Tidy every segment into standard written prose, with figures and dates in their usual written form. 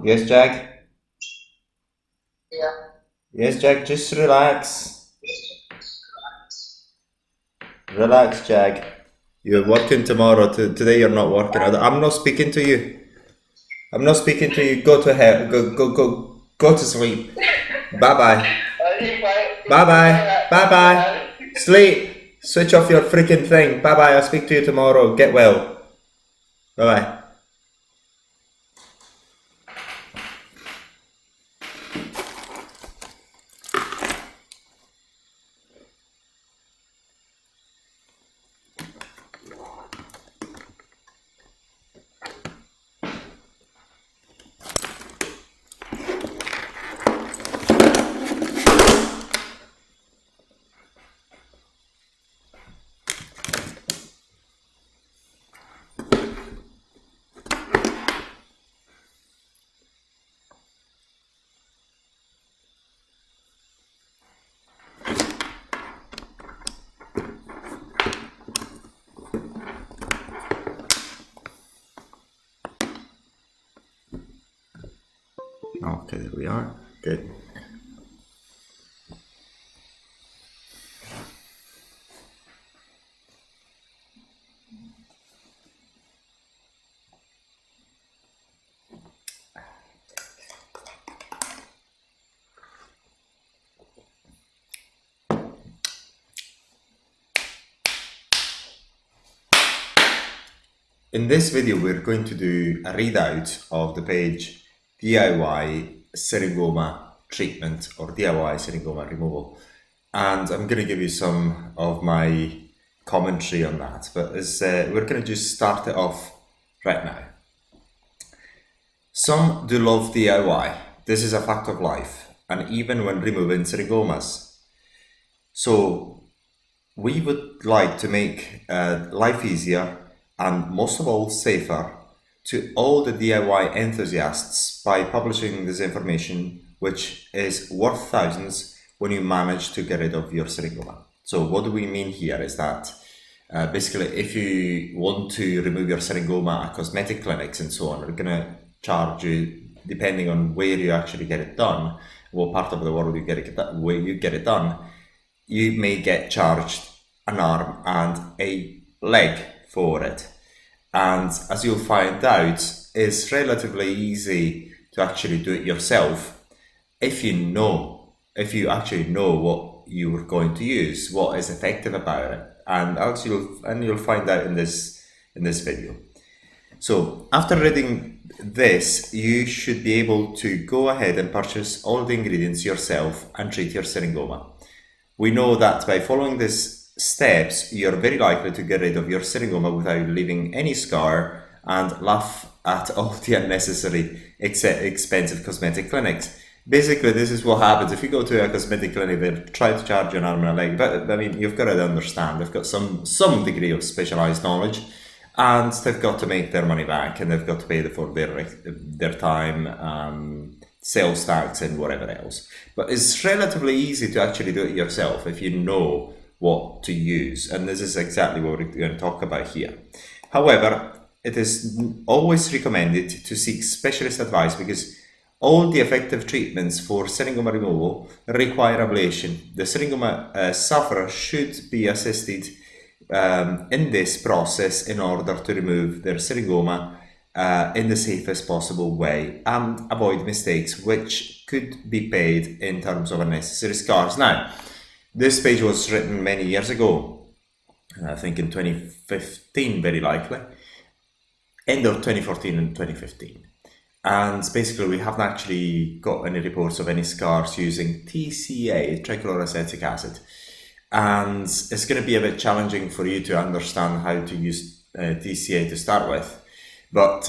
Yes, Jag? Yeah. Yes, Jag, just relax. Relax, Jag. You're working tomorrow. Today you're not working. I'm not speaking to you. I'm not speaking to you. Go to hell. Go to sleep. Bye-bye. Bye-bye. Bye-bye. Sleep. Switch off your freaking thing. Bye-bye. I'll speak to you tomorrow. Get well. Bye-bye. Okay, there we are. Good. In this video, we're going to do a readout of the page DIY syringoma treatment or DIY syringoma removal. And I'm going to give you some of my commentary on that. But we're going to just start it off right now. Some do love DIY. This is a fact of life. And even when removing syringomas. So we would like to make life easier and most of all safer to all the DIY enthusiasts by publishing this information, which is worth thousands when you manage to get rid of your syringoma. So what do we mean here is that basically if you want to remove your syringoma at cosmetic clinics and so on, they're going to charge you, depending on where you actually get it done, what part of the world you get it done, you may get charged an arm and a leg for it. And as you'll find out, it's relatively easy to actually do it yourself if you actually know what you are going to use, what is effective about it, and you'll find out in this video. So after reading this, you should be able to go ahead and purchase all the ingredients yourself and treat your syringoma. We know that by following these steps, you're very likely to get rid of your syringoma without leaving any scar and laugh at all the unnecessary expensive cosmetic clinics. Basically, this is what happens if you go to a cosmetic clinic. They try to charge you an arm and a leg, but I mean, you've got to understand they've got some degree of specialized knowledge, and they've got to make their money back, and they've got to pay for their time, sales tax, and whatever else. But it's relatively easy to actually do it yourself if you know what to use, and this is exactly what we're going to talk about here. However, it is always recommended to seek specialist advice because all the effective treatments for syringoma removal require ablation. The syringoma sufferer should be assisted in this process in order to remove their syringoma in the safest possible way and avoid mistakes which could be paid in terms of unnecessary scars. Now, this page was written many years ago, I think in 2015, very likely, end of 2014 and 2015. And basically we haven't actually got any reports of any scars using TCA, trichloroacetic acid. And it's going to be a bit challenging for you to understand how to use TCA to start with. But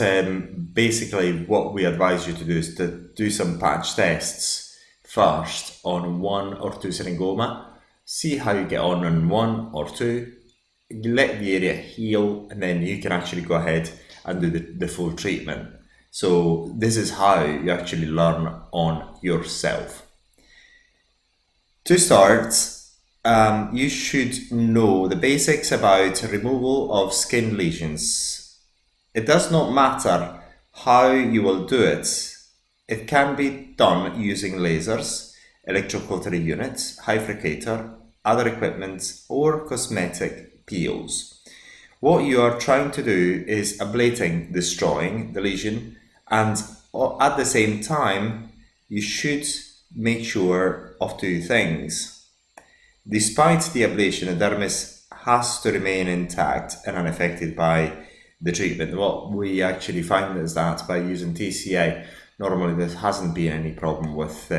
basically what we advise you to do is to do some patch tests first on 1 or 2 syringoma. See how you get on 1 or 2, let the area heal, and then you can actually go ahead and do the full treatment. So this is how you actually learn on yourself. To start, you should know the basics about removal of skin lesions. It does not matter how you will do it. It can be done using lasers, electrocautery units, hyfricator, other equipment, or cosmetic peels. What you are trying to do is ablating, destroying the lesion, and at the same time, you should make sure of two things. Despite the ablation, the dermis has to remain intact and unaffected by the treatment. What we actually find is that by using TCA, normally there hasn't been any problem with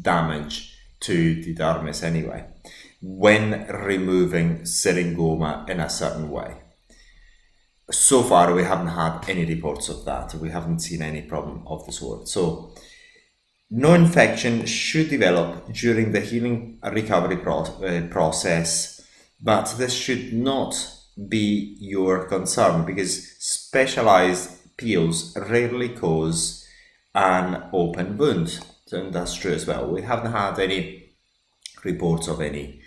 damage to the dermis anyway, when removing syringoma in a certain way. So far, we haven't had any reports of that. We haven't seen any problem of the sort. So, no infection should develop during the healing recovery process, but this should not be your concern because specialized peels rarely cause an open wound. So that's true as well. We haven't had any reports of any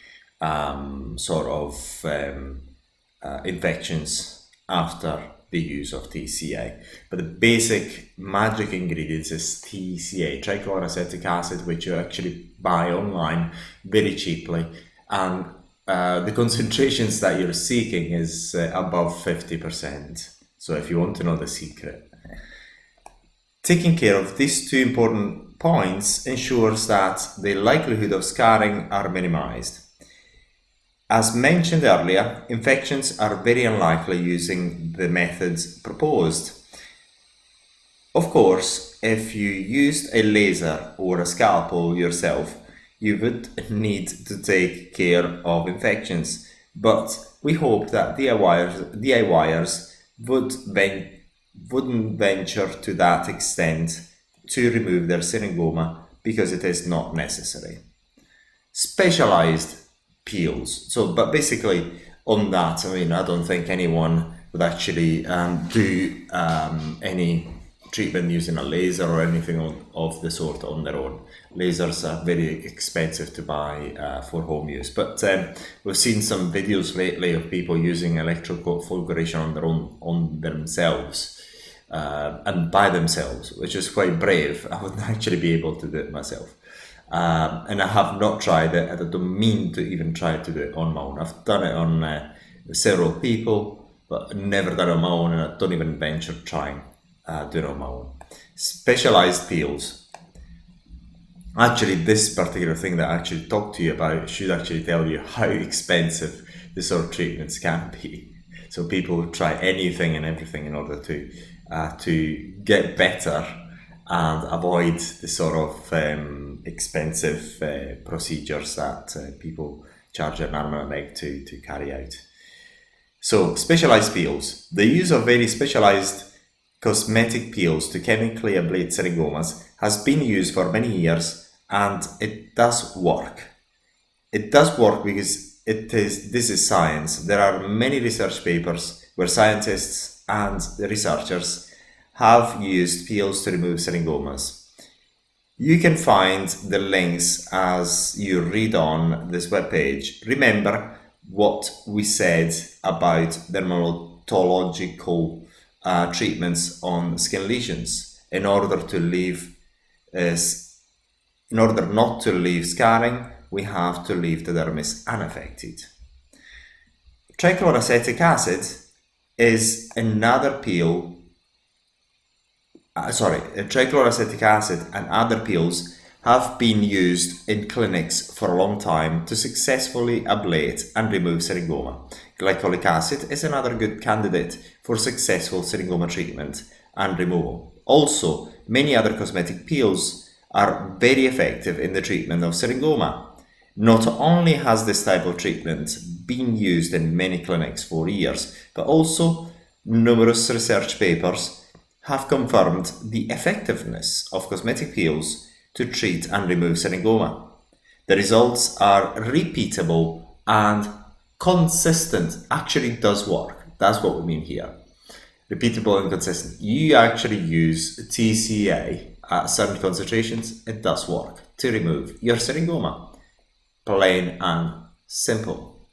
infections after the use of TCA. But the basic magic ingredients is TCA, trichloroacetic acid, which you actually buy online very cheaply, and the concentrations that you're seeking is above 50%. So if you want to know the secret, taking care of these two important points ensures that the likelihood of scarring are minimized. As mentioned earlier, infections are very unlikely using the methods proposed. Of course, if you used a laser or a scalpel yourself, you would need to take care of infections, but we hope that DIYers wouldn't venture to that extent to remove their syringoma because it is not necessary. Specialized peels. But basically on that, I mean, I don't think anyone would actually do any treatment using a laser or anything of the sort on their own. Lasers are very expensive to buy for home use, but we've seen some videos lately of people using electrofulguration on themselves and by themselves, which is quite brave. I wouldn't actually be able to do it myself. And I have not tried it. I don't mean to even try to do it on my own. I've done it on several people, but never done it on my own, and I don't even venture trying doing it on my own. Specialized peels. Actually, this particular thing that I actually talked to you about should actually tell you how expensive this sort of treatments can be. So people try anything and everything in order to get better and avoid the sort of expensive procedures that people charge an arm and a leg to carry out. So, specialized peels. The use of very specialized cosmetic peels to chemically ablate syringomas has been used for many years, and it does work. It does work because this is science. There are many research papers where scientists and researchers have used peels to remove syringomas. You can find the links as you read on this webpage. Remember what we said about dermatological treatments on skin lesions. In order not to leave scarring, we have to leave the dermis unaffected. Trichloroacetic acid is another peel. Trichloroacetic acid and other peels have been used in clinics for a long time to successfully ablate and remove syringoma. Glycolic acid is another good candidate for successful syringoma treatment and removal. Also, many other cosmetic peels are very effective in the treatment of syringoma. Not only has this type of treatment been used in many clinics for years, but also numerous research papers have confirmed the effectiveness of cosmetic peels to treat and remove syringoma. The results are repeatable and consistent. Actually does work. That's what we mean here. Repeatable and consistent. You actually use TCA at certain concentrations, it does work to remove your syringoma. Plain and simple.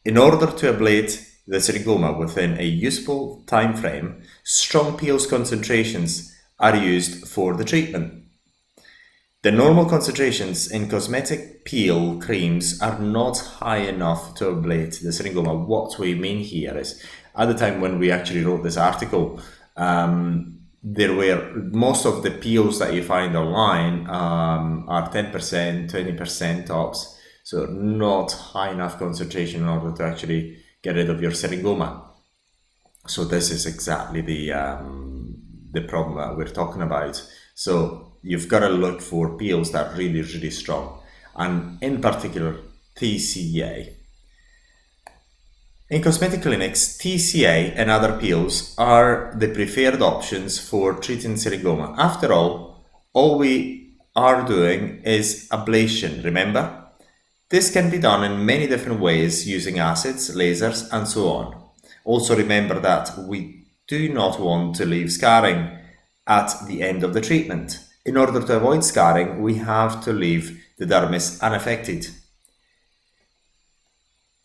In order to ablate the syringoma within a useful time frame, strong Peel's concentrations are used for the treatment. The normal concentrations in cosmetic peel creams are not high enough to ablate the syringoma. What we mean here is, at the time when we actually wrote this article, there were most of the peels that you find online are 10%, 20% tops, so not high enough concentration in order to actually get rid of your syringoma. So this is exactly the problem that we're talking about. So you've got to look for peels that are really, really strong, and in particular TCA. In cosmetic clinics, TCA and other peels are the preferred options for treating syringoma. After all we are doing is ablation, remember? This can be done in many different ways using acids, lasers, and so on. Also remember that we do not want to leave scarring at the end of the treatment. In order to avoid scarring, we have to leave the dermis unaffected.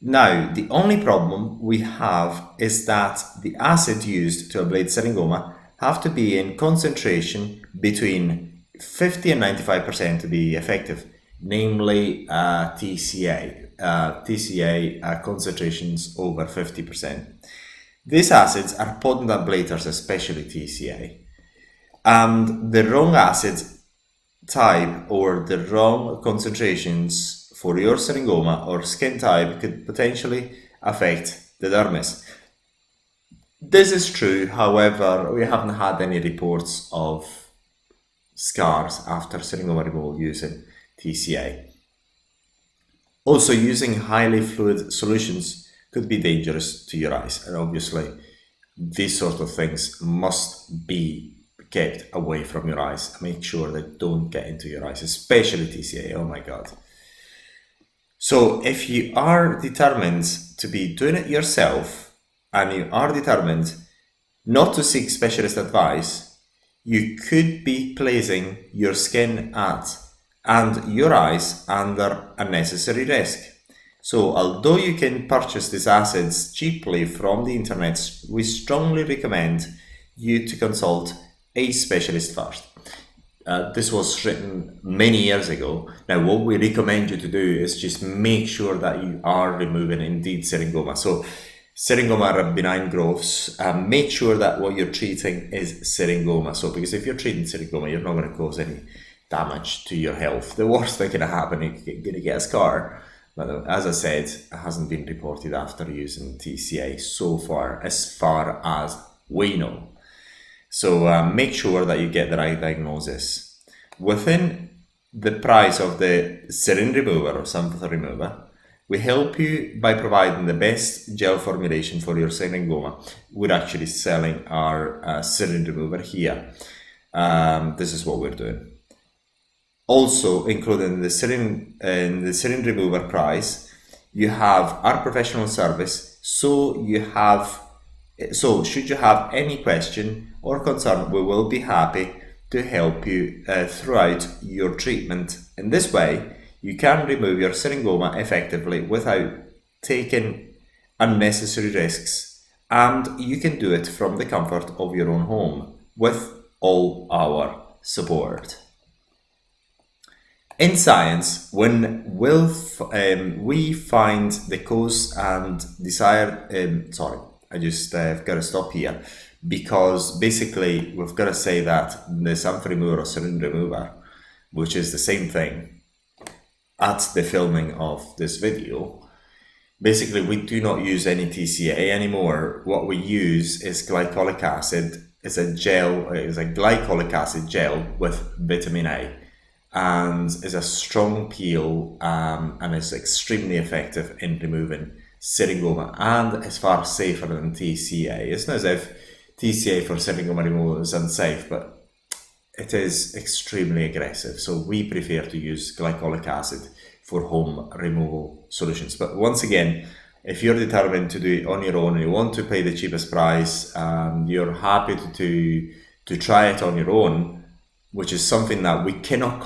Now, the only problem we have is that the acid used to ablate syringoma have to be in concentration between 50 and 95% to be effective, namely TCA. TCA concentrations over 50%. These acids are potent ablaters, especially TCA. And the wrong acid type or the wrong concentrations for your syringoma or skin type could potentially affect the dermis. This is true, however, we haven't had any reports of scars after syringoma removal using TCA. Also, using highly fluid solutions could be dangerous to your eyes, and obviously these sort of things must be kept away from your eyes. Make sure they don't get into your eyes, especially TCA. Oh my god. So if you are determined to be doing it yourself and you are determined not to seek specialist advice, you could be placing your skin at and your eyes under unnecessary risk. So although you can purchase these acids cheaply from the internet, we strongly recommend you to consult a specialist first. This was written many years ago. Now what we recommend you to do is just make sure that you are removing indeed syringoma. So syringoma are benign growths. Make sure that what you're treating is syringoma. So because if you're treating syringoma, you're not going to cause any damage to your health. The worst that can happen is you're going to get a scar. But as I said, it hasn't been reported after using TCA so far, as far as we know. So make sure that you get the right diagnosis. Within the price of the syrin remover or sample remover, we help you by providing the best gel formulation for your syringoma. We're actually selling our syrin remover here. This is what we're doing. Also included in the syrin remover price, you have our professional service. So should you have any question or concern, we will be happy to help you throughout your treatment. In this way, you can remove your syringoma effectively without taking unnecessary risks, and you can do it from the comfort of your own home with all our support. In science, when we find the cause and desired, I've got to stop here, because basically we've got to say that the sample remover or syringe remover, which is the same thing, at the filming of this video, basically we do not use any TCA anymore. What we use is glycolic acid. It's a glycolic acid gel with vitamin A, and is a strong peel and is extremely effective in removing syringoma, and is far safer than TCA. It's not as if TCA for syringoma removal is unsafe, but it is extremely aggressive. So we prefer to use glycolic acid for home removal solutions. But once again, if you're determined to do it on your own and you want to pay the cheapest price, you're happy to try it on your own, which is something that we cannot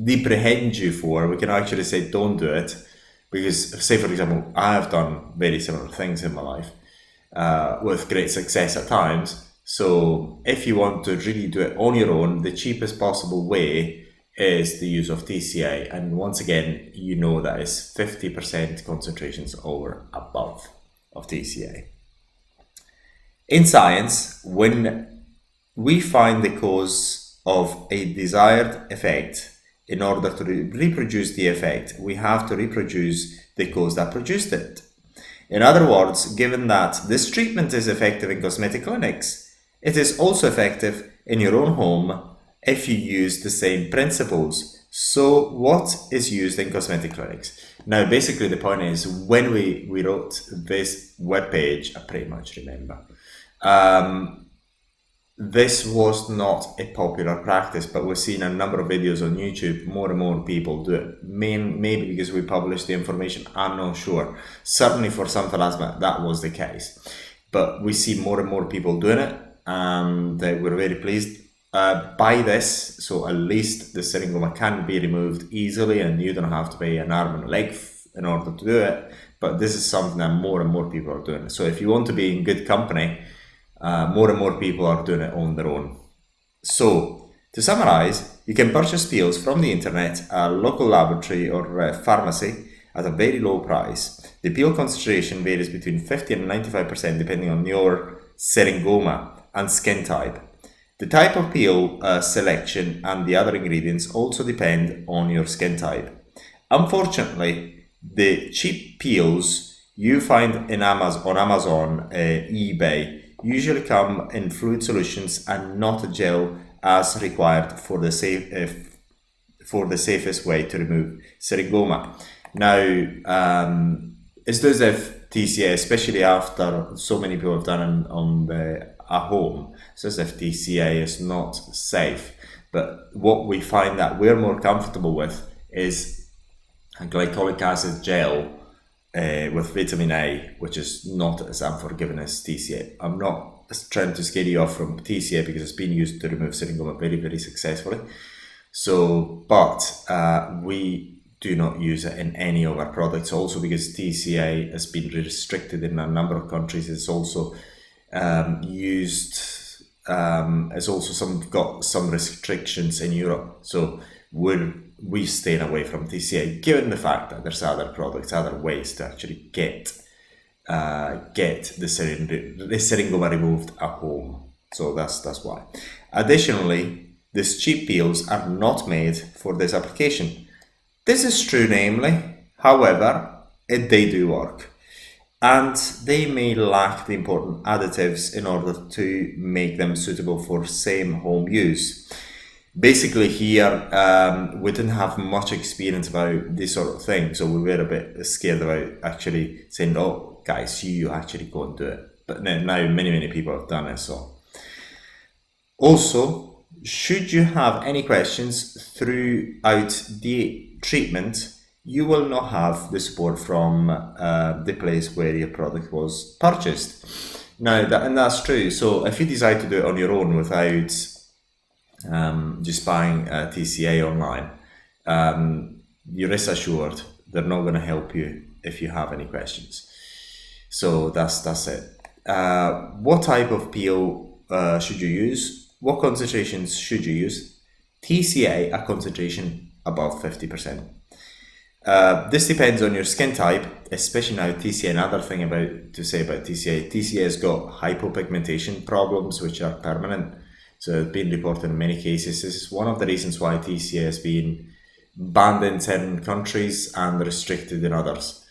deprehend you for. We can actually say don't do it. Because, say for example, I have done very similar things in my life with great success at times. So if you want to really do it on your own, the cheapest possible way is the use of TCA. And once again, you know that is 50% concentrations or above of TCA. In science, when we find the cause of a desired effect, in order to reproduce the effect, we have to reproduce the cause that produced it. In other words, given that this treatment is effective in cosmetic clinics, it is also effective in your own home if you use the same principles. So what is used in cosmetic clinics? Now, basically the point is, when we wrote this webpage, I pretty much remember, this was not a popular practice, but we've seen a number of videos on YouTube. More and more people do it. Maybe because we published the information, I'm not sure. Certainly for some plasma, that was the case. But we see more and more people doing it, and we're very pleased by this. So at least the syringoma can be removed easily, and you don't have to pay an arm and a leg in order to do it. But this is something that more and more people are doing. So if you want to be in good company, more and more people are doing it on their own. So, to summarize, you can purchase pills from the internet, a local laboratory or pharmacy at a very low price. The pill concentration varies between 50 and 95% depending on your syringoma and skin type. The type of pill selection and the other ingredients also depend on your skin type. Unfortunately, the cheap pills you find on Amazon, eBay, usually come in fluid solutions and not a gel as required for the safest way to remove syringoma. Now, it's as if TCA, especially after so many people have done it at home, it's as if TCA is not safe. But what we find that we're more comfortable with is a glycolic acid gel with vitamin A, which is not as unforgiving as TCA. I'm not trying to scare you off from TCA because it's been used to remove syringoma very, very successfully. So, but we do not use it in any of our products. Also, because TCA has been restricted in a number of countries, it's also used. It's also got some restrictions in Europe. So we staying away from TCA, given the fact that there's other products, other ways to actually get the syringoma removed at home. So that's why. Additionally, these cheap pills are not made for this application. This is true, namely. However, they do work, and they may lack the important additives in order to make them suitable for same home use. Basically here, we didn't have much experience about this sort of thing, so we were a bit scared about actually saying, oh guys, you actually go and do it. But now many people have done it. So also, should you have any questions throughout the treatment, you will not have the support from the place where your product was purchased. Now, that's true. So if you decide to do it on your own without just buying TCA online, you rest assured they're not going to help you if you have any questions. So that's it. What type of peel should you use? What concentrations should you use? TCA, a concentration above 50%. This depends on your skin type, especially now TCA. Another thing to say about TCA has got hypopigmentation problems which are permanent. So it's been reported in many cases. This is one of the reasons why TCA has been banned in certain countries and restricted in others.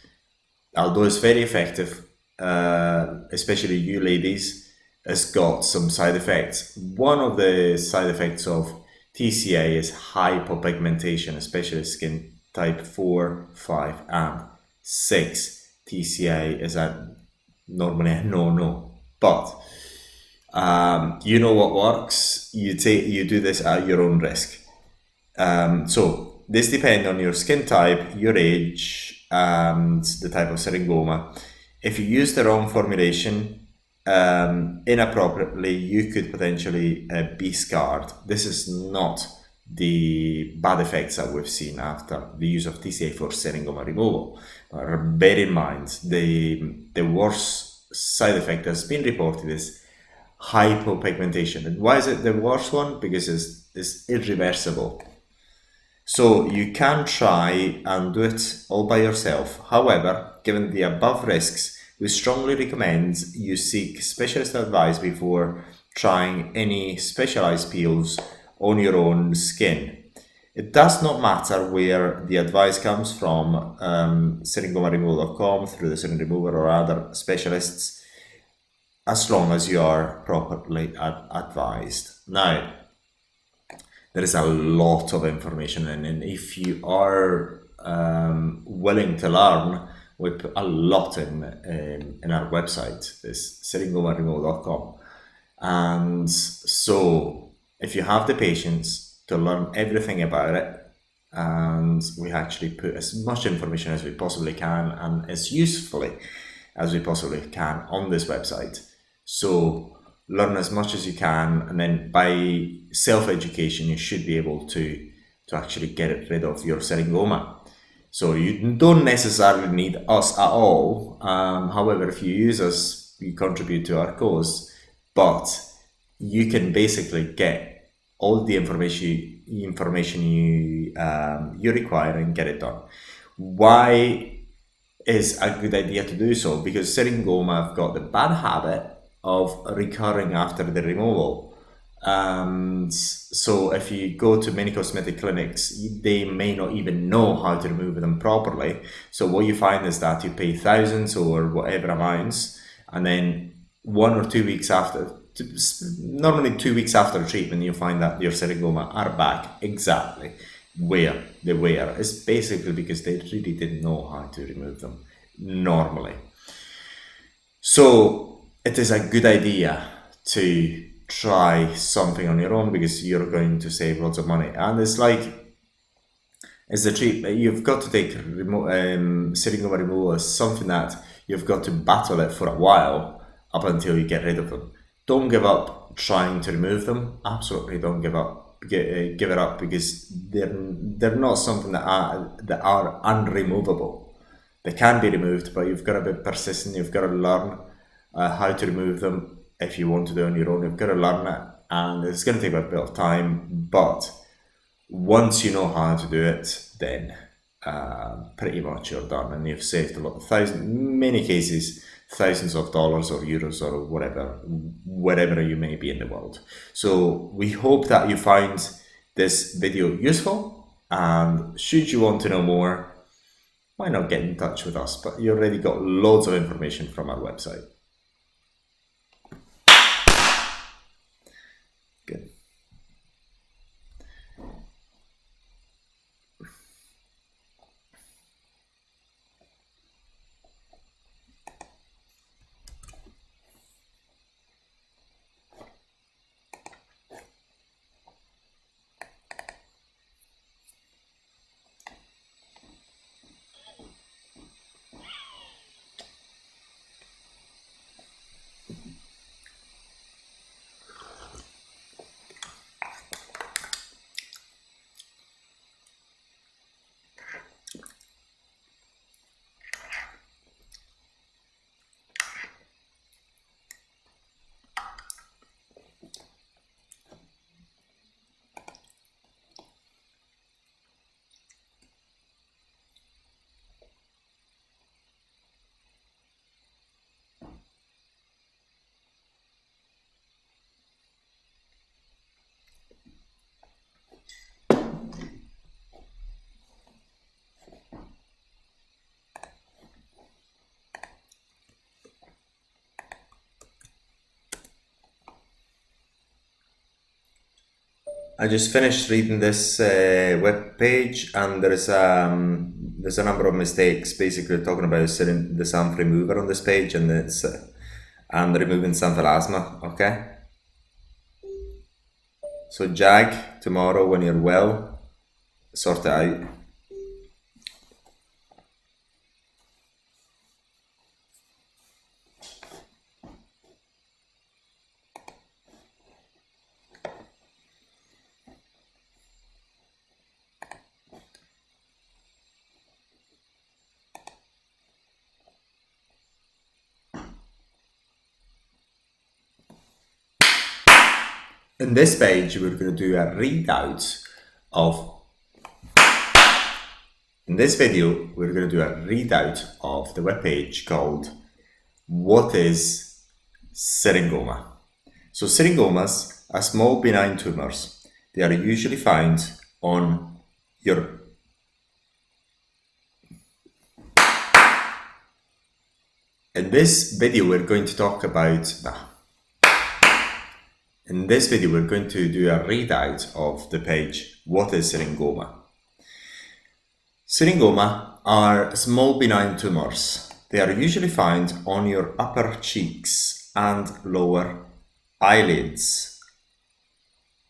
Although it's very effective, especially you ladies, has got some side effects. One of the side effects of TCA is hypopigmentation, especially skin type 4, 5, and 6. TCA is normally a no-no, but you know what works. You do this at your own risk. So this depends on your skin type, your age, and the type of syringoma. If you use the wrong formulation inappropriately, you could potentially be scarred. This is not the bad effects that we've seen after the use of TCA for seringoma removal. Bear in mind, the worst side effect that's been reported is hypopigmentation. And why is it the worst one? Because it's irreversible. So you can try and do it all by yourself. However, given the above risks, we strongly recommend you seek specialist advice before trying any specialized peels on your own skin. It does not matter where the advice comes from, syringomaremoval.com, through the syringe remover or other specialists, as long as you are properly advised. Now, there is a lot of information, and if you are willing to learn, we put a lot in our website, this syringomaremoval.com. And so if you have the patience to learn everything about it, and we actually put as much information as we possibly can and as usefully as we possibly can on this website. So learn as much as you can, and then by self-education you should be able to actually get rid of your seringoma. So you don't necessarily need us at all. However, if you use us, you contribute to our cause, but you can basically get all the information you require and get it done. Why is a good idea to do so? Because seringoma have got the bad habit of recurring after the removal. And so if you go to many cosmetic clinics, they may not even know how to remove them properly. So what you find is that you pay thousands or whatever amounts, and then 1 or 2 weeks after, normally 2 weeks after treatment, you find that your seringoma are back exactly where they were. It's basically because they really didn't know how to remove them normally. So it is a good idea to try something on your own, because you're going to save lots of money. And it's the treatment. You've got to take seringoma removal as something that you've got to battle it for a while up until you get rid of them. Don't give up trying to remove them. Absolutely don't give up. Give it up, because they're not something that are unremovable. They can be removed, but you've got to be persistent. You've got to learn how to remove them. If you want to do it on your own, you've got to learn it, and it's going to take a bit of time. But once you know how to do it, then pretty much you're done, and you've saved a lot of many cases, thousands of dollars or euros or wherever you may be in the world. So we hope that you find this video useful, and should you want to know more, why not get in touch with us? But you already got loads of information from our website. Good. I just finished reading this web page, and there's a number of mistakes, basically talking about the sample remover on this page, and and removing plasma. Okay, so Jag, tomorrow when you're well, sort it out. In this page, we're going to do a readout of. In this video, we're going to do a readout of the webpage called "What is Syringoma?" So syringomas are small benign tumors. They are usually found on your In this video, we're going to talk about In this video, we're going to do a readout of the page "What is Syringoma?" Syringoma are small benign tumors. They are usually found on your upper cheeks and lower eyelids.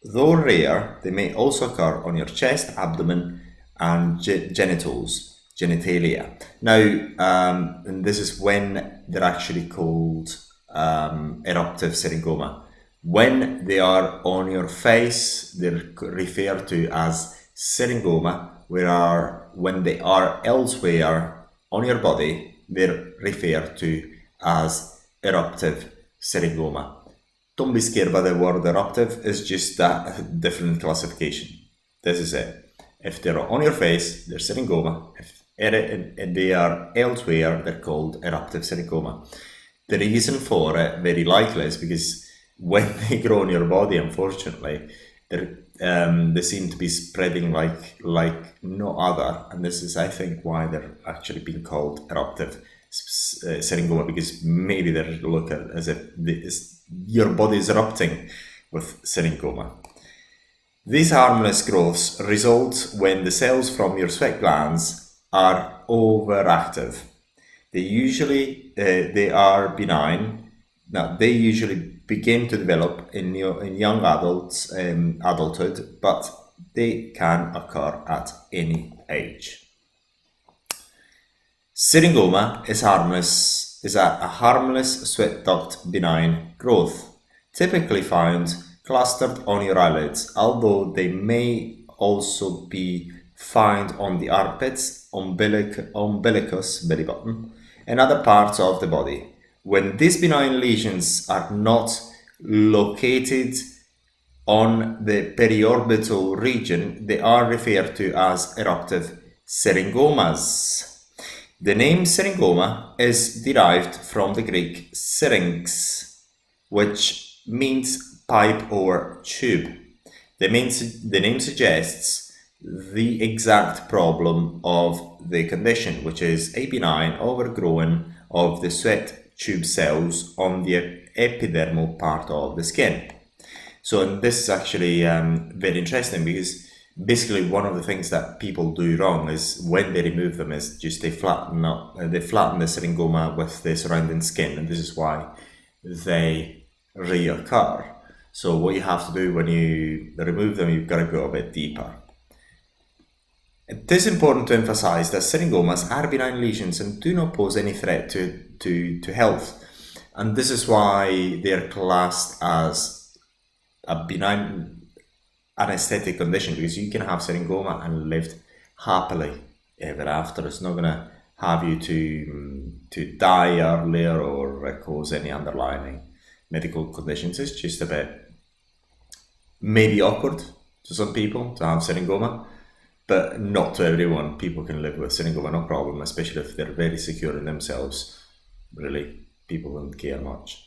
Though rare, they may also occur on your chest, abdomen, and genitalia. Now, and this is when they're actually called eruptive syringoma. When they are on your face, they're referred to as syringoma, when they are elsewhere on your body, they're referred to as eruptive syringoma. Don't be scared by the word eruptive, it's just a different classification. This is it. If they're on your face, they're syringoma. If they are elsewhere, they're called eruptive syringoma. The reason for it, very likely, is because when they grow on your body, unfortunately, they seem to be spreading like no other, and this is, I think, why they're actually being called eruptive syringoma, because maybe they look at as if your body is erupting with syringoma. These harmless growths result when the cells from your sweat glands are overactive. They are benign. Now, they usually begin to develop in young adults, adulthood, but they can occur at any age. Syringoma is a harmless sweat duct benign growth, typically found clustered on your eyelids, although they may also be found on the armpits, umbilicus, belly button, and other parts of the body. When these benign lesions are not located on the periorbital region, they are referred to as eruptive syringomas. The name syringoma is derived from the Greek syrinx, which means pipe or tube. The name suggests the exact problem of the condition, which is a benign overgrowing of the sweat tube cells on the epidermal part of the skin. So this is actually very interesting, because basically one of the things that people do wrong is when they remove them is just they flatten the syringoma with the surrounding skin, and this is why they reoccur. So what you have to do when you remove them, you've got to go a bit deeper. It is important to emphasize that syringomas are benign lesions and do not pose any threat to health. And this is why they are classed as a benign anesthetic condition, because you can have syringoma and live happily ever after. It's not going to have you to die earlier or cause any underlying medical conditions. It's just a bit maybe awkward to some people to have syringoma, but not to everyone. People can live with syringoma, no problem, especially if they're very secure in themselves. Really, people don't care much.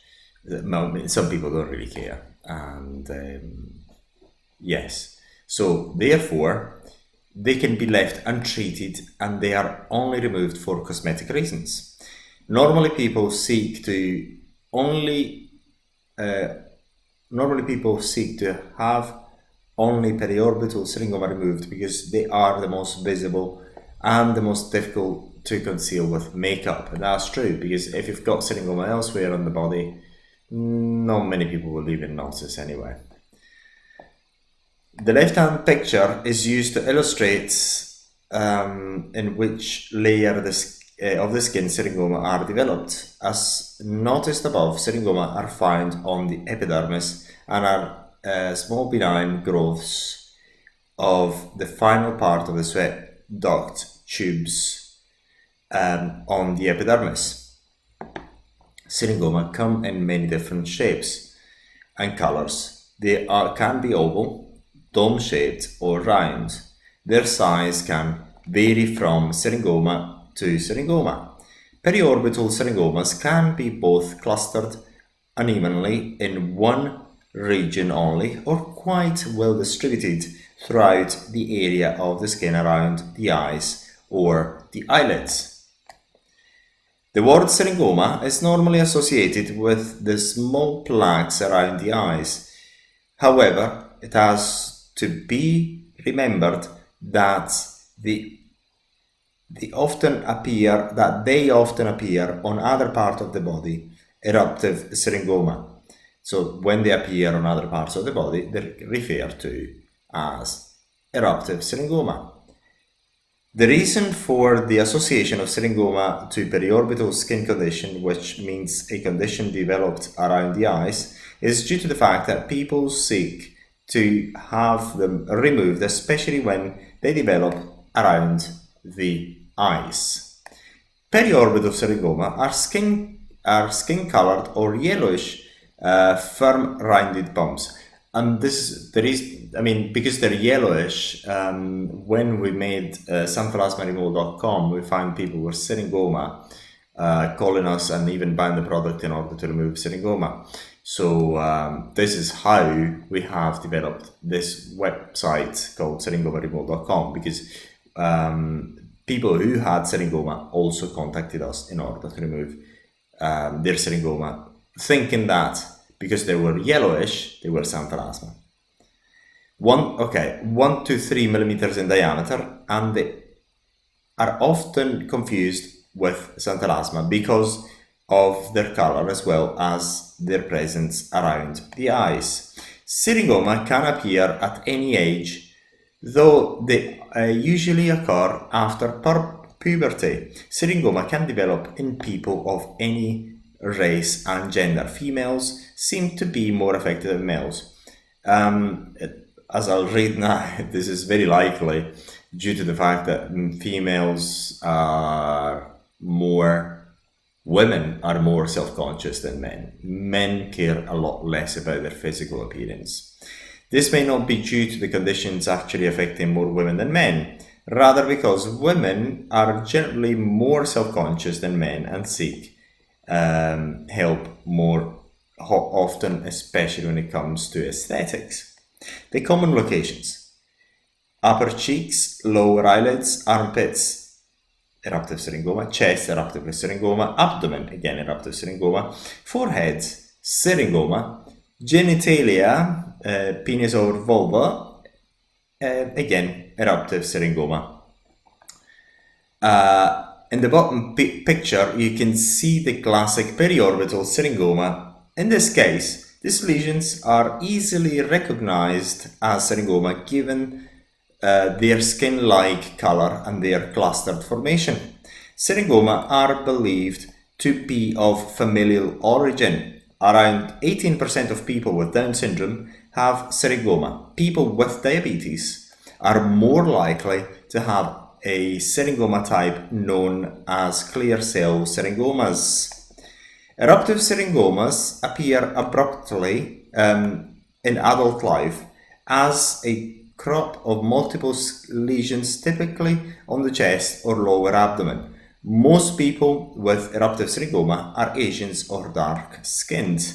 Some people don't really care, and yes. So therefore, they can be left untreated, and they are only removed for cosmetic reasons. Normally, people seek to have only periorbital syringoma removed because they are the most visible and the most difficult to conceal with makeup. And that's true, because if you've got syringoma elsewhere on the body, not many people will even notice anyway. The left-hand picture is used to illustrate in which layer of the skin syringoma are developed. As noticed above, syringoma are found on the epidermis and are small benign growths of the final part of the sweat duct tubes on the epidermis. Syringoma come in many different shapes and colors. Can be oval, dome-shaped, or round. Their size can vary from syringoma to syringoma. Periorbital syringomas can be both clustered unevenly in one region only or quite well distributed throughout the area of the skin around the eyes or the eyelids. The word syringoma is normally associated with the small plaques around the eyes. However, it has to be remembered that they often appear on other parts of the body, eruptive syringoma. So when they appear on other parts of the body, they're referred to as eruptive syringoma. The reason for the association of syringoma to periorbital skin condition, which means a condition developed around the eyes, is due to the fact that people seek to have them removed, especially when they develop around the eyes. Periorbital syringoma are skin-colored or yellowish, firm rounded bumps. And because they're yellowish, when we made sunplasmaremoval.com, we find people with syringoma calling us and even buying the product in order to remove syringoma. So this is how we have developed this website called syringomaremoval.com, because people who had syringoma also contacted us in order to remove their syringoma, thinking that because they were yellowish, they were xanthelasma. 1 to 3 millimeters in diameter, and they are often confused with xanthelasma because of their color as well as their presence around the eyes. Syringoma can appear at any age, though they usually occur after puberty. Syringoma can develop in people of any race and gender. Females seem to be more affected than males. As I'll read now, this is very likely due to the fact that women are more self-conscious than men. Men care a lot less about their physical appearance. This may not be due to the conditions actually affecting more women than men, rather because women are generally more self-conscious than men and seek help more often, especially when it comes to aesthetics. The common locations: upper cheeks, lower eyelids, armpits, eruptive syringoma; chest, eruptive syringoma; abdomen, again eruptive syringoma; forehead, syringoma; genitalia, penis or vulva, again eruptive syringoma. In the bottom picture, you can see the classic periorbital syringoma. In this case, these lesions are easily recognized as syringoma given their skin-like color and their clustered formation. Syringoma are believed to be of familial origin. Around 18% of people with Down syndrome have syringoma. People with diabetes are more likely to have a syringoma type known as clear cell syringomas. Eruptive syringomas appear abruptly in adult life as a crop of multiple lesions, typically on the chest or lower abdomen. Most people with eruptive syringoma are Asians or dark-skinned.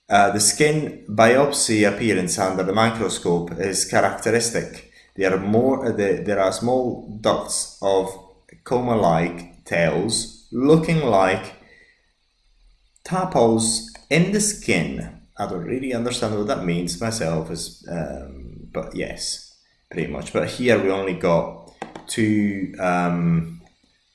The skin biopsy appearance under the microscope is characteristic. There are small dots of coma-like tails looking like tadpoles in the skin. I don't really understand what that means myself, but yes, pretty much. But here we only got two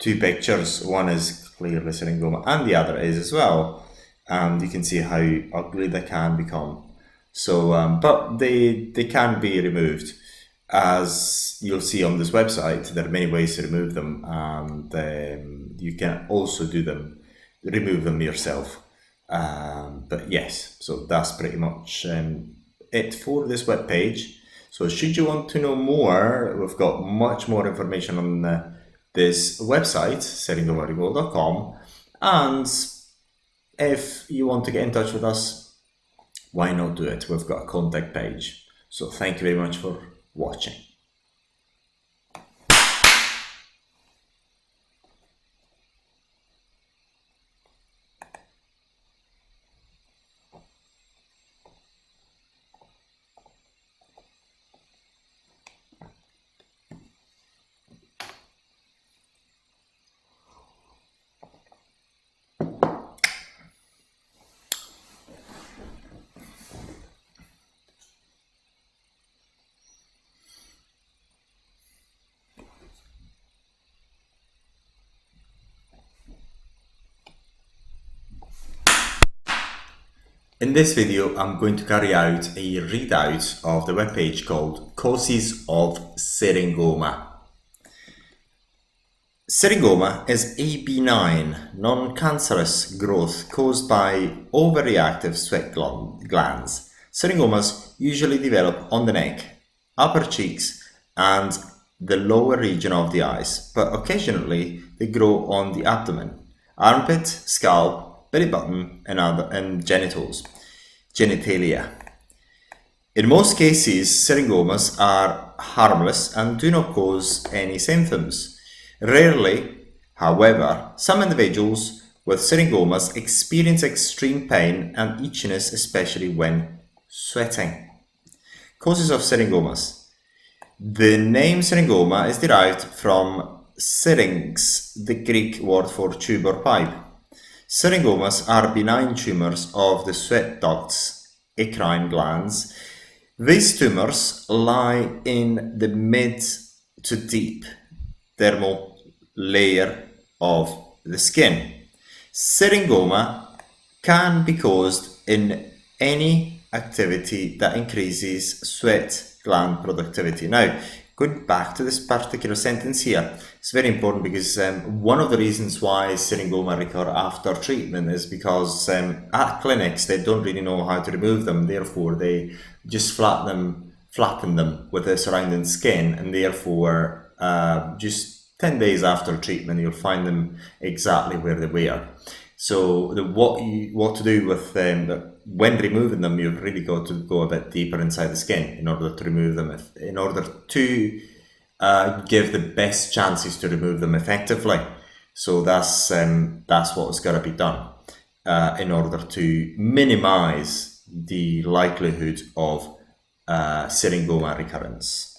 pictures. One is clearly syringoma and the other is as well. And you can see how ugly they can become. So, but they can be removed. As you'll see on this website, there are many ways to remove them, and you can also remove them yourself. But yes, so that's pretty much it for this web page. So should you want to know more, we've got much more information on this website, syringomaremoval.com, and if you want to get in touch with us, why not do it? We've got a contact page. So thank you very much for watching. In this video, I'm going to carry out a readout of the webpage called Causes of Syringoma. Syringoma is a benign, non-cancerous growth caused by overreactive sweat glands. Syringomas usually develop on the neck, upper cheeks, and the lower region of the eyes, but occasionally they grow on the abdomen, armpit, scalp, belly button, and genitalia. In most cases, syringomas are harmless and do not cause any symptoms. Rarely, however, some individuals with syringomas experience extreme pain and itchiness, especially when sweating. Causes of syringomas. The name syringoma is derived from syrinx, the Greek word for tube or pipe. Syringomas are benign tumors of the sweat ducts, eccrine glands. These tumors lie in the mid to deep dermal layer of the skin. Syringoma can be caused in any activity that increases sweat gland productivity. Now, going back to this particular sentence here, it's very important because one of the reasons why syringoma recur after treatment is because at clinics they don't really know how to remove them, therefore they just flatten them with the surrounding skin, and therefore just 10 days after treatment you'll find them exactly where they were. So what to do with them when removing them, you've really got to go a bit deeper inside the skin in order to remove them, in order to give the best chances to remove them effectively. So that's what's got to be done in order to minimize the likelihood of syringoma recurrence.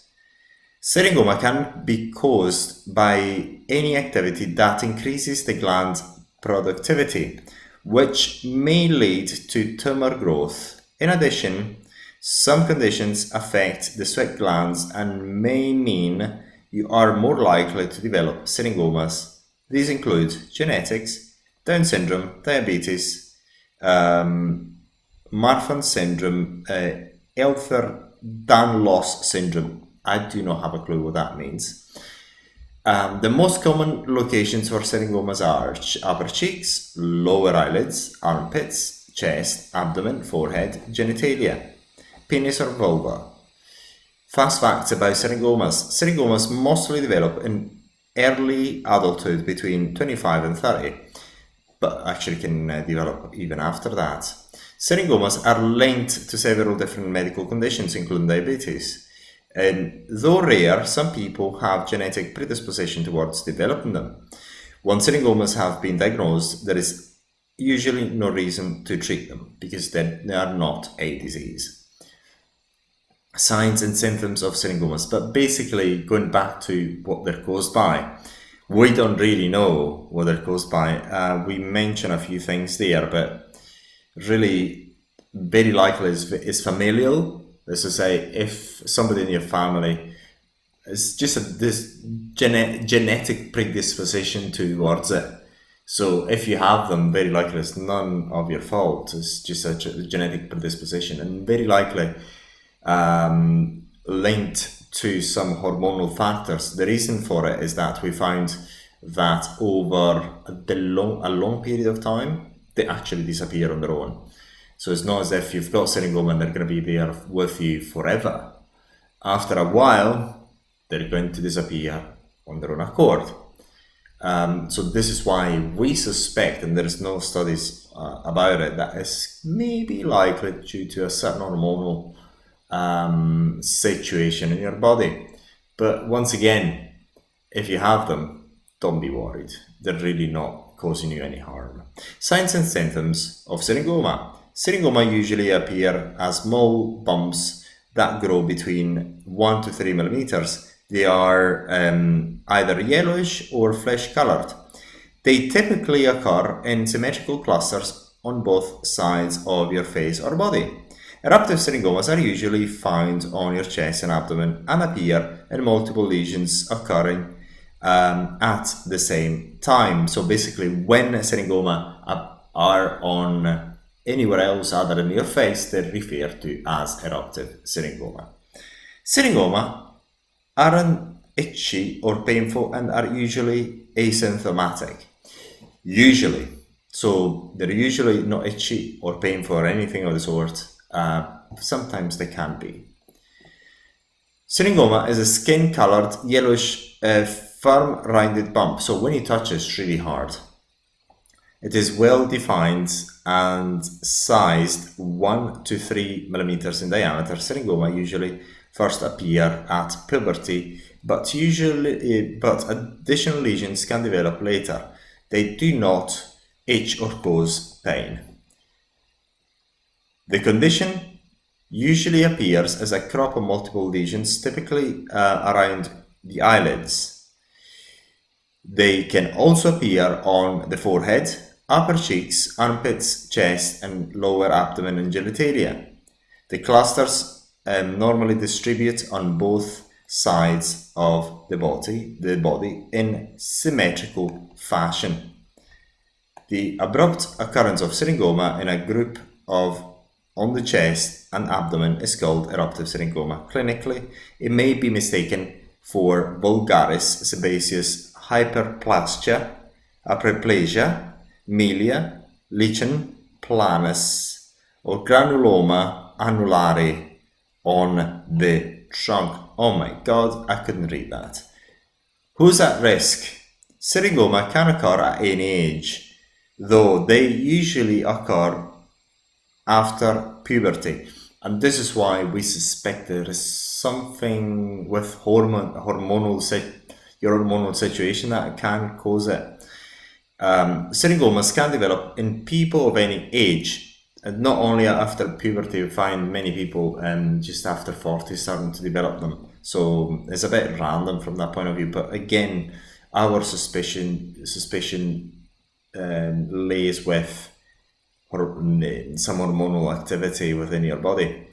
Syringoma can be caused by any activity that increases the gland's productivity, which may lead to tumor growth. In addition, some conditions affect the sweat glands and may mean you are more likely to develop syringomas. These include genetics, Down syndrome, diabetes, Marfan syndrome, Ehlers-Danlos syndrome. I do not have a clue what that means. The most common locations for syringomas are upper cheeks, lower eyelids, armpits, chest, abdomen, forehead, genitalia, penis or vulva. Fast facts about syringomas. Syringomas mostly develop in early adulthood between 25 and 30, but actually can develop even after that. Syringomas are linked to several different medical conditions, including diabetes. And though rare, some people have genetic predisposition towards developing them. Once syringomas have been diagnosed, there is usually no reason to treat them because they are not a disease. Signs and symptoms of syringomas, but basically going back to what they're caused by, we don't really know what they're caused by. We mention a few things there, but really very likely is familial. As to say, if somebody in your family is just this genetic predisposition towards it, so if you have them, very likely it's none of your fault. It's just a genetic predisposition, and very likely linked to some hormonal factors. The reason for it is that we found that over a long period of time, they actually disappear on their own. So it's not as if you've got syringoma and they're going to be there with you forever. After a while, they're going to disappear on their own accord. So this is why we suspect, and there's no studies about it that is maybe likely due to a certain hormonal situation in your body. But once again, if you have them, don't be worried. They're really not causing you any harm. Signs and symptoms of syringoma. Syringoma usually appear as small bumps that grow between 1 to 3 millimeters. They are either yellowish or flesh colored. They typically occur in symmetrical clusters on both sides of your face or body. Eruptive syringomas are usually found on your chest and abdomen and appear in multiple lesions occurring at the same time. So basically, when syringoma are on anywhere else other than your face, they're referred to as eruptive syringoma. Syringoma aren't itchy or painful and are usually asymptomatic. Usually. So they're usually not itchy or painful or anything of the sort. Sometimes they can be. Syringoma is a skin-colored, yellowish, firm, rounded bump. So when you touch it, it's really hard. It is well defined and sized 1 to 3 millimeters in diameter. Syringoma usually first appear at puberty, but additional lesions can develop later. They do not itch or cause pain. The condition usually appears as a crop of multiple lesions, typically around the eyelids. They can also appear on the forehead, upper cheeks, armpits, chest, and lower abdomen and genitalia. The clusters normally distribute on both sides of the body in symmetrical fashion. The abrupt occurrence of syringoma in a group on the chest and abdomen is called eruptive syringoma. Clinically, it may be mistaken for vulgaris sebaceous hyperplasia, apreplasia, melia, lichen planus, or granuloma annulare on the trunk. Oh my god, I couldn't read that. Who's at risk? Syringoma can occur at any age, though they usually occur after puberty. And this is why we suspect there is something with your hormonal situation that can cause it. Syringomas can develop in people of any age, and not only after puberty. We find many people just after 40 starting to develop them. So it's a bit random from that point of view. But again, our suspicion lays with some hormonal activity within your body.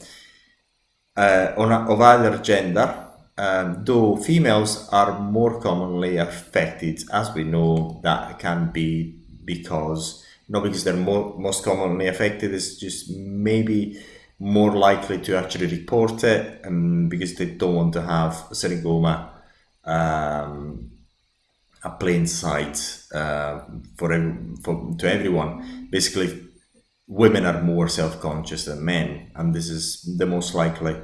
Of either gender, though females are more commonly affected, as we know, that can be because they're most commonly affected, is just maybe more likely to actually report it, because they don't want to have syringoma a plain sight to everyone. Basically, women are more self-conscious than men, and this is the most likely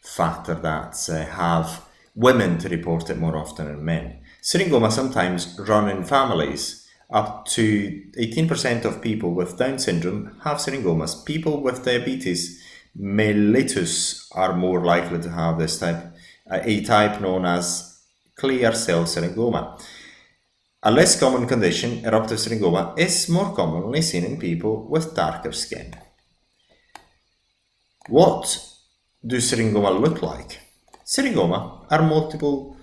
factor that have women to report it more often than men. Syringoma sometimes run in families. Up to 18% of people with Down syndrome have syringomas. People with diabetes mellitus are more likely to have this type, a type known as clear cell syringoma. A less common condition, eruptive syringoma, is more commonly seen in people with darker skin. What do syringoma look like? Syringoma are multiple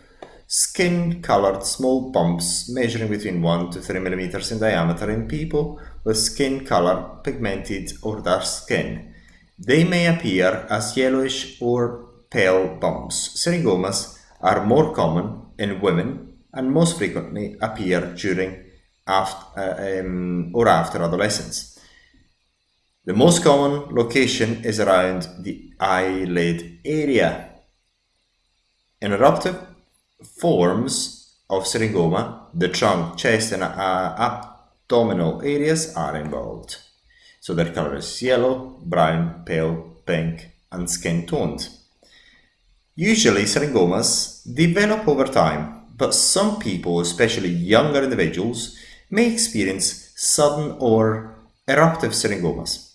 skin-colored small bumps measuring between 1 to 3 millimeters in diameter in people with skin color, pigmented or dark skin. They may appear as yellowish or pale bumps. Syringomas are more common in women and most frequently appear during or after adolescence. The most common location is around the eyelid area. In eruptive forms of syringoma, the trunk, chest, and abdominal areas are involved. So their color is yellow, brown, pale, pink, and skin toned. Usually, syringomas develop over time, but some people, especially younger individuals, may experience sudden or Eruptive syringomas.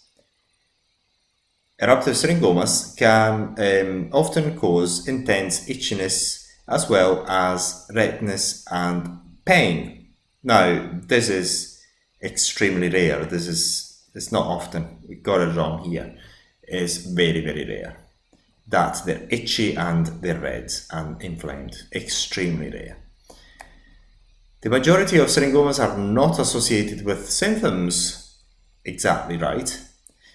Eruptive syringomas can often cause intense itchiness as well as redness and pain. Now, this is extremely rare. It's not often. We got it wrong here. It's very, very rare. That they're itchy and they're red and inflamed. Extremely rare. The majority of syringomas are not associated with symptoms. Exactly right.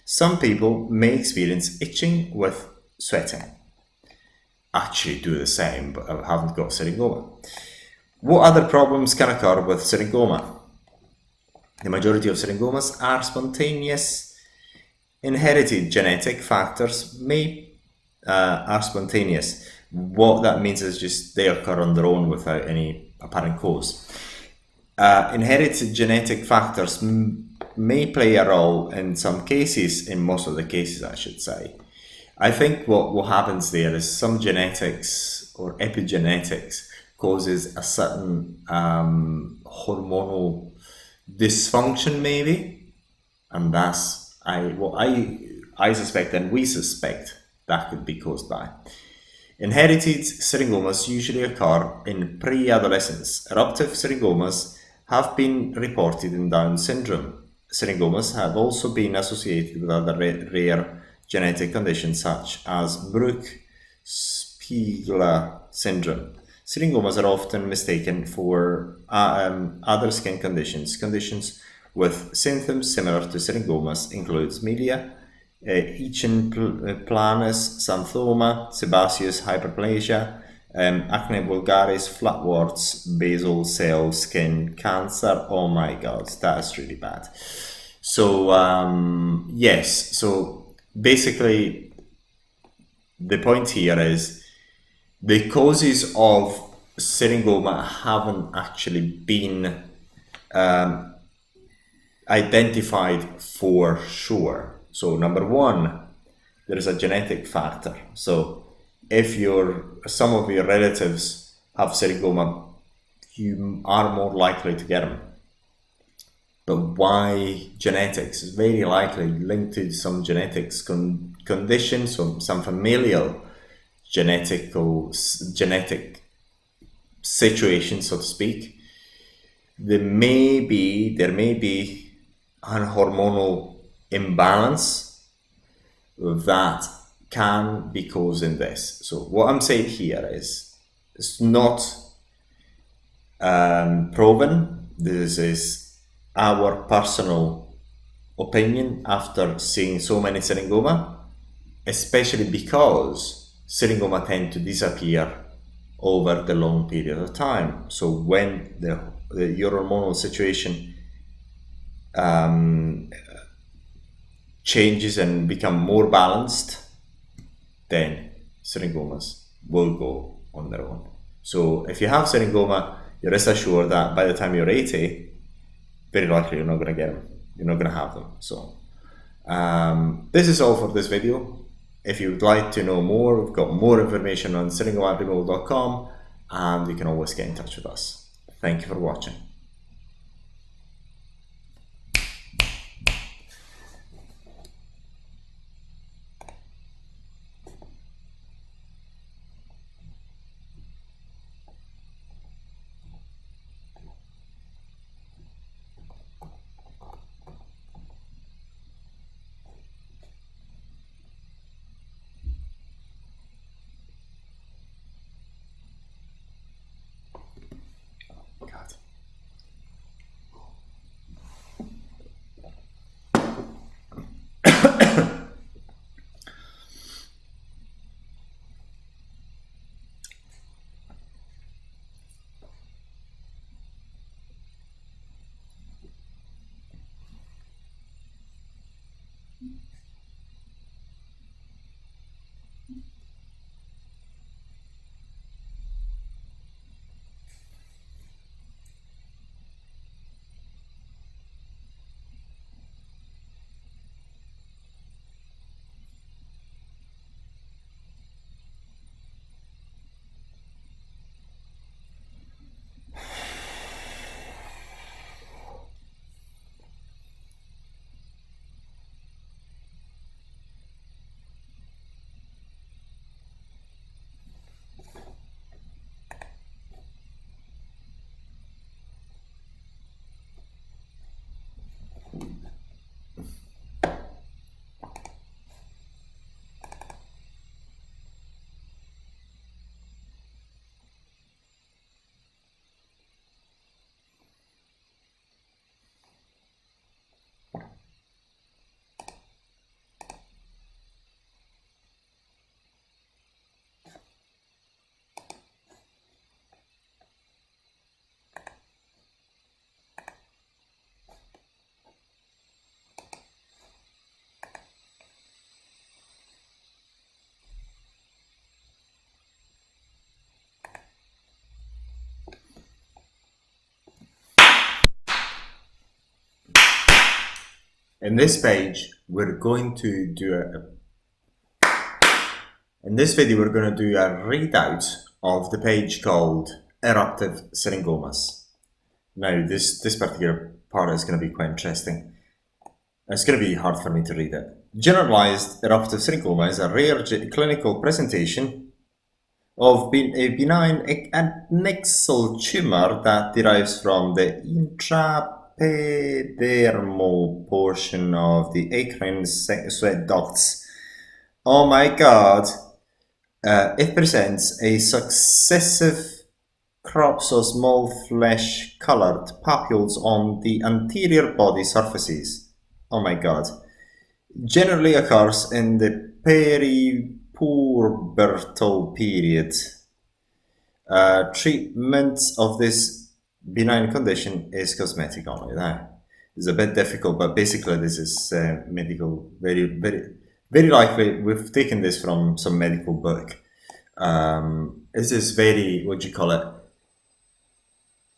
Some people may experience itching with sweating. Actually do the same, but I haven't got syringoma. What other problems can occur with syringoma? The majority of syringomas are spontaneous. Inherited genetic factors are spontaneous. What that means is just they occur on their own without any apparent cause. Inherited genetic factors may play a role in some cases, in most of the cases I should say. I think what happens there is some genetics or epigenetics causes a certain hormonal dysfunction maybe, and that's what I suspect and we suspect that could be caused by. Inherited syringomas usually occur in pre-adolescence. Eruptive syringomas have been reported in Down syndrome. Syringomas have also been associated with other rare genetic conditions such as Bruch-Spiegler syndrome. Syringomas are often mistaken for other skin conditions. Conditions with symptoms similar to syringomas include milia, lichen planus, xanthoma, sebaceous hyperplasia, acne vulgaris, flatwarts, basal cell skin cancer. Oh my god, that's really bad. So yes, so basically the point here is the causes of syringoma haven't actually been identified for sure. So number one, there is a genetic factor. So if some of your relatives have syringoma, you are more likely to get them. But why genetics? Is very likely linked to some genetics condition, some familial genetic situation, so to speak. There may be an hormonal imbalance that can be causing this. So what I'm saying here is it's not proven. This is our personal opinion after seeing so many syringoma, especially because syringoma tend to disappear over the long period of time. So when your hormonal situation changes and become more balanced, then syringomas will go on their own. So if you have syringoma, you rest assured that by the time you're 80, very likely you're not going to get them. You're not going to have them. So this is all for this video. If you would like to know more, we've got more information on syringomaremoval.com, and you can always get in touch with us. Thank you for watching. God. In this page, we're going to do in this video, we're going to do a readout of the page called Eruptive Syringomas. Now, this particular part is going to be quite interesting. It's going to be hard for me to read it. Generalized eruptive syringoma is a rare clinical presentation of a benign adnexal tumor that derives from the intraepidermal portion of the eccrine sweat ducts. Oh my god! It presents a successive crops of small flesh-colored papules on the anterior body surfaces. Oh my god. Generally occurs in the peripubertal period. Treatment of this benign condition is cosmetic only. It's a bit difficult, but basically this is medical, very likely we've taken this from some medical book. This is very, what do you call it?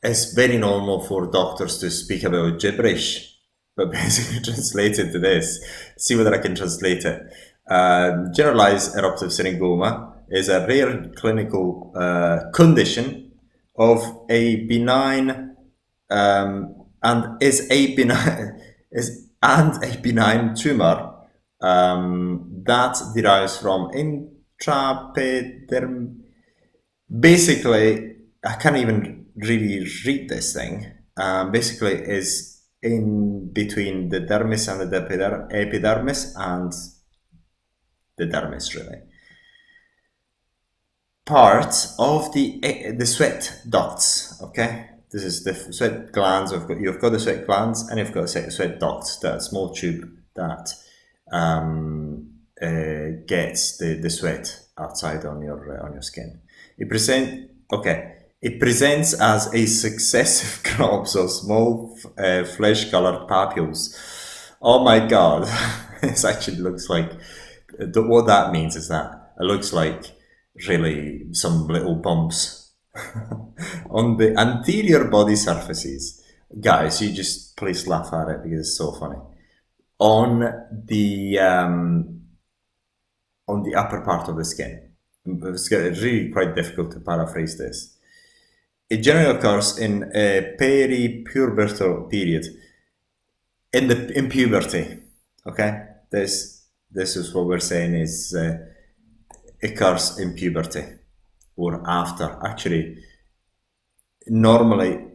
It's very normal for doctors to speak about gibberish, but basically translated to this. See whether I can translate it. Generalized eruptive syringoma is a rare clinical condition of a benign and a benign tumor that derives from intraepidermal. Basically, I can't even really read this thing. Basically, is in between the dermis and the epidermis and the dermis, really. Parts of the sweat ducts. Okay, this is the sweat glands. You've got the sweat glands and you've got the sweat ducts. That small tube that gets the sweat outside on your skin. It presents as a successive crops of small flesh-colored papules. Oh my god! It actually looks like what that means is that it looks like really some little bumps on the anterior body surfaces. Guys, you just please laugh at it because it's so funny. On the upper part of the skin. It's really quite difficult to paraphrase this. It generally occurs in a peripubertal period. In puberty, okay? This is what we're saying is occurs in puberty or after. Actually, normally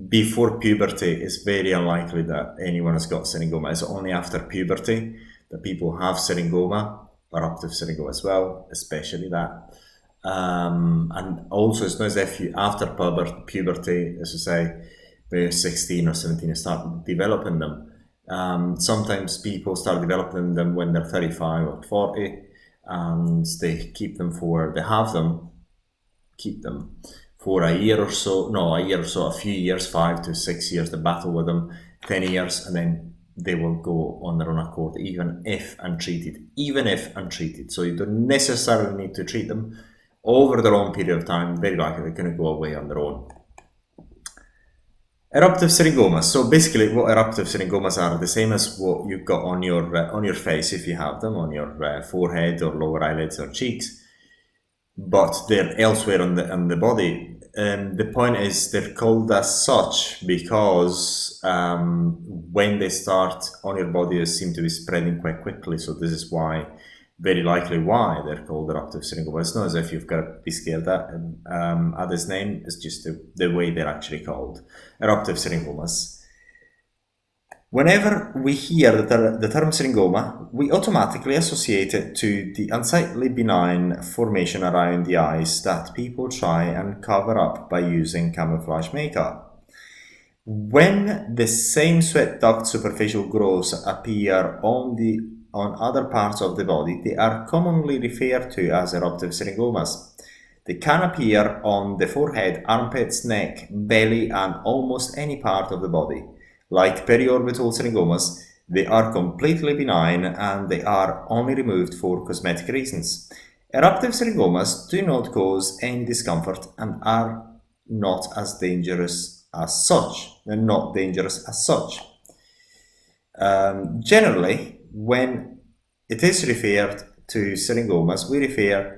before puberty, it's very unlikely that anyone has got syringoma. It's only after puberty that people have syringoma, eruptive syringoma as well, especially that. And also, it's not as if you, after puberty, as I say, when you're 16 or 17, you start developing them. Sometimes people start developing them when they're 35 or 40, and they keep them for a year or so, a few years, 5 to 6 years, to battle with them, 10 years, and then they will go on their own accord, even if untreated. So you don't necessarily need to treat them over their own period of time. Very likely they're going to go away on their own. Eruptive syringomas. So basically what eruptive syringomas are the same as what you've got on your face, if you have them, on your forehead or lower eyelids or cheeks, but they're elsewhere on the body. The point is they're called as such because when they start on your body, they seem to be spreading quite quickly. So this is very likely why they're called eruptive syringoma. It's not as if you've got to be scared at this name. It's just the way they're actually called, eruptive syringomas. Whenever we hear the term syringoma, we automatically associate it to the unsightly benign formation around the eyes that people try and cover up by using camouflage makeup. When the same sweat duct superficial growths appear on other parts of the body, they are commonly referred to as eruptive syringomas. They can appear on the forehead, armpits, neck, belly, and almost any part of the body. Like periorbital syringomas, they are completely benign and they are only removed for cosmetic reasons. Eruptive syringomas do not cause any discomfort and are not dangerous as such. Generally, when it is referred to syringomas, we refer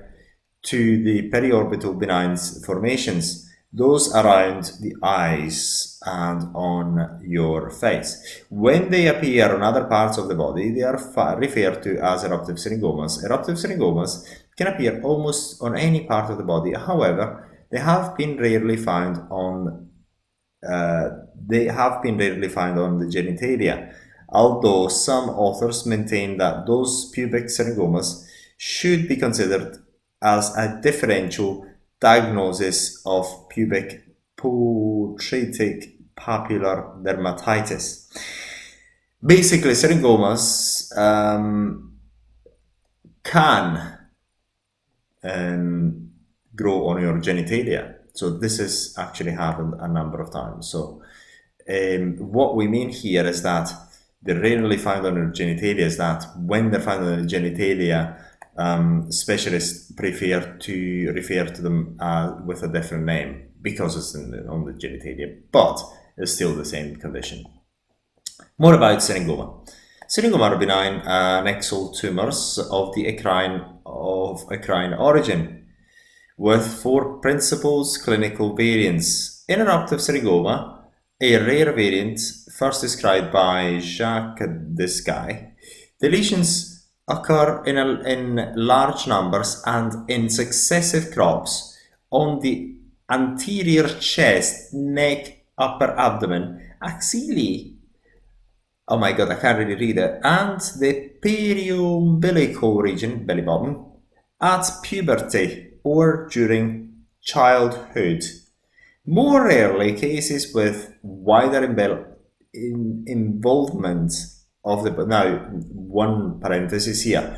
to the periorbital benign formations, those around the eyes and on your face. When they appear on other parts of the body, they are referred to as eruptive syringomas. Eruptive syringomas can appear almost on any part of the body. However, they have been rarely found on the genitalia, although some authors maintain that those pubic syringomas should be considered as a differential diagnosis of pubic pultritic papular dermatitis. Basically, syringomas can grow on your genitalia. So this has actually happened a number of times. So what we mean here is that they're rarely found on your genitalia is that when they're found on the genitalia, specialists prefer to refer to them with a different name because it's on the genitalia, but it's still the same condition. More about syringoma. Syringoma are benign anexal tumors of the eccrine origin, with four principal clinical variants. In eruptive syringoma, a rare variant first described by Jacques Descaille, the lesions occur in large numbers and in successive crops on the anterior chest, neck, upper abdomen, axillae, oh my god, I can't really read it, and the periumbilical region, belly button, at puberty or during childhood. More rarely, cases with wider involvement of the... Now, one parenthesis here.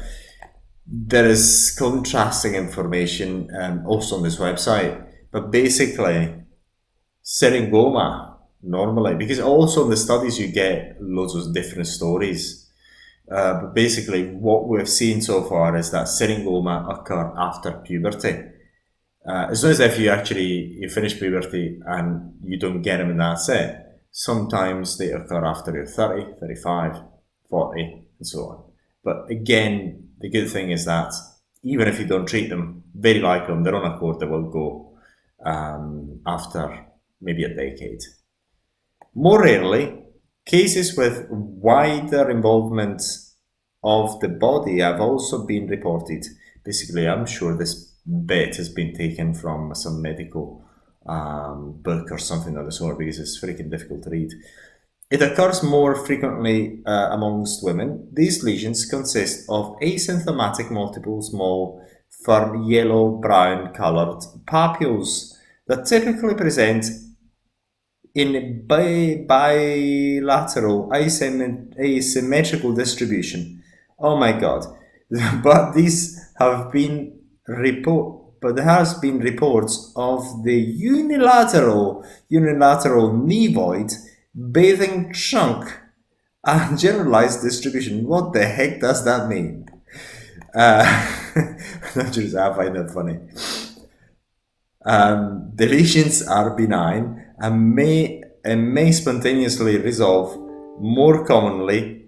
There is contrasting information also on this website, but basically, syringoma normally, because also in the studies you get loads of different stories. But basically, what we've seen so far is that syringoma occur after puberty. It's not as if you finish puberty and you don't get them and that's it. Sometimes they occur after you're 30, 35, 40, and so on. But again, the good thing is that even if you don't treat them, very likely on their own accord they will go after maybe a decade. More rarely, cases with wider involvement of the body have also been reported. Basically, I'm sure this bit has been taken from some medical book or something of the sort because it's freaking difficult to read. It occurs more frequently amongst women. These lesions consist of asymptomatic multiple small, firm yellow-brown colored papules that typically present in bilateral asymmetrical distribution. Oh my god. But there has been reports of the unilateral nevoid bathing trunk and generalized distribution. What the heck does that mean? Just I find that funny. The lesions are benign and may spontaneously resolve. More commonly,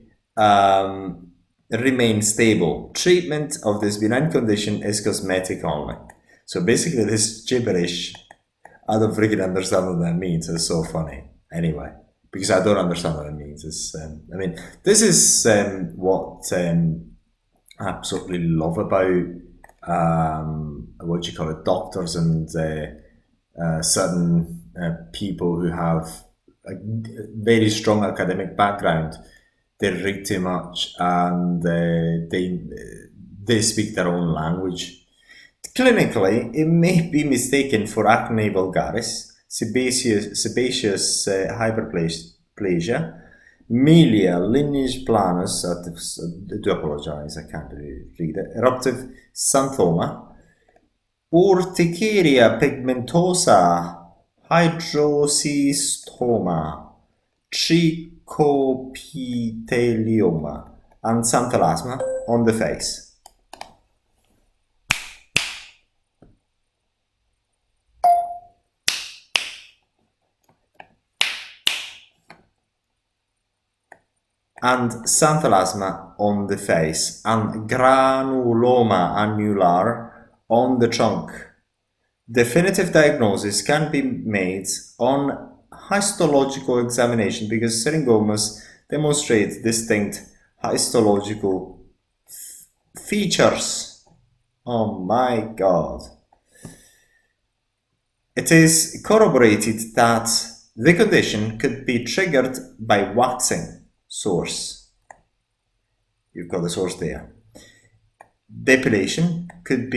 remain stable. Treatment of this benign condition is cosmetic only. So basically, this gibberish, I don't freaking understand what that means. It's so funny. Anyway, because I don't understand what it means. This is what I absolutely love about what do you call it, doctors and certain people who have a very strong academic background. They read too much and they speak their own language. Clinically, it may be mistaken for acne vulgaris, sebaceous hyperplasia, milia, lineage planus, I do apologize, I can't really read it, eruptive xanthoma, urticaria pigmentosa, hydrocystoma, trichopithelioma, and xanthelasma on the face. and xanthelasma on the face, and granuloma annular on the trunk. Definitive diagnosis can be made on histological examination because syringomas demonstrate distinct histological features. Oh my god. It is corroborated that the condition could be triggered by waxing source. You've got the source there. Depilation could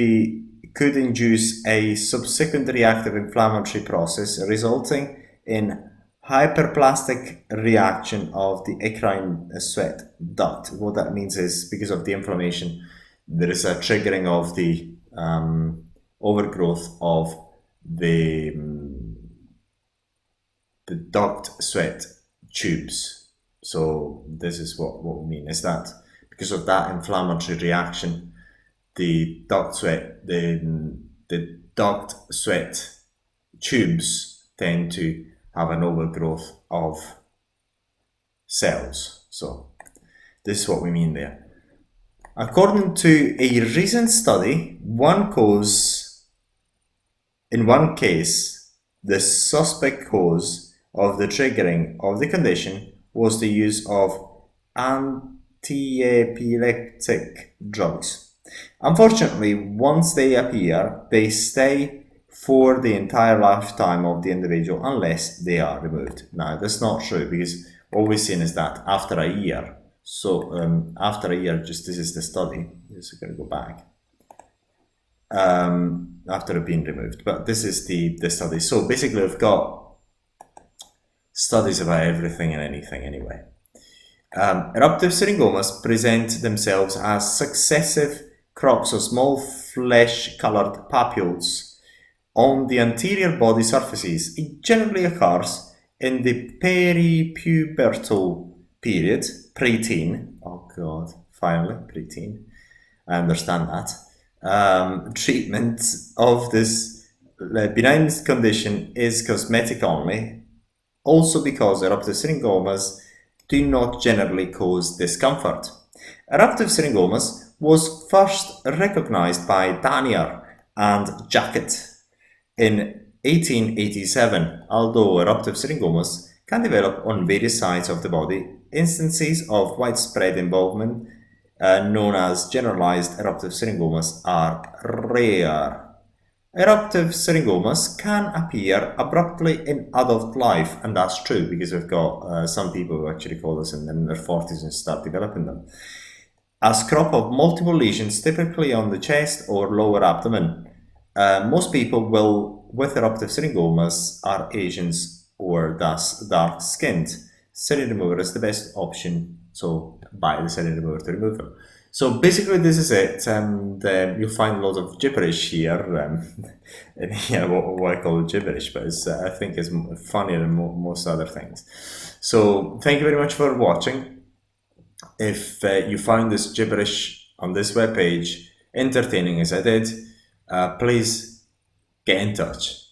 induce a subsequent reactive inflammatory process resulting in hyperplastic reaction of the eccrine sweat duct. What that means is because of the inflammation, there is a triggering of the overgrowth of the duct sweat tubes. So this is what we mean is that because of that inflammatory reaction, the duct sweat tubes tend to have an overgrowth of cells. So this is what we mean there. According to a recent study, in one case, the suspect cause of the triggering of the condition was the use of antiepileptic drugs. Unfortunately, once they appear, they stay for the entire lifetime of the individual unless they are removed. Now, that's not true because what we've seen is that after a year, after a year, this is the study, this is going to go back, after it being removed, but this is the study. So basically we've got studies about everything and anything anyway. Eruptive syringomas present themselves as successive crops of small flesh-colored papules on the anterior body surfaces. It generally occurs in the peripubertal period, preteen. Oh god, finally, preteen. I understand that. Treatment of this benign condition is cosmetic only, also because eruptive syringomas do not generally cause discomfort. Eruptive syringomas was first recognized by Danier and Jacket in 1887. Although eruptive syringomas can develop on various sides of the body, instances of widespread involvement known as generalized eruptive syringomas are rare. Eruptive syringomas can appear abruptly in adult life, and that's true because we've got some people who actually call us in their 40s and start developing them. As crop of multiple lesions, typically on the chest or lower abdomen. Most people with eruptive syringomas are Asians or thus dark-skinned. Syrin remover is the best option, so buy the syrin remover to remove them. So basically this is it, and you'll find a lot of gibberish here, and yeah, what I call gibberish, but I think it's funnier than most other things. So thank you very much for watching. If you find this gibberish on this webpage entertaining as I did, please get in touch.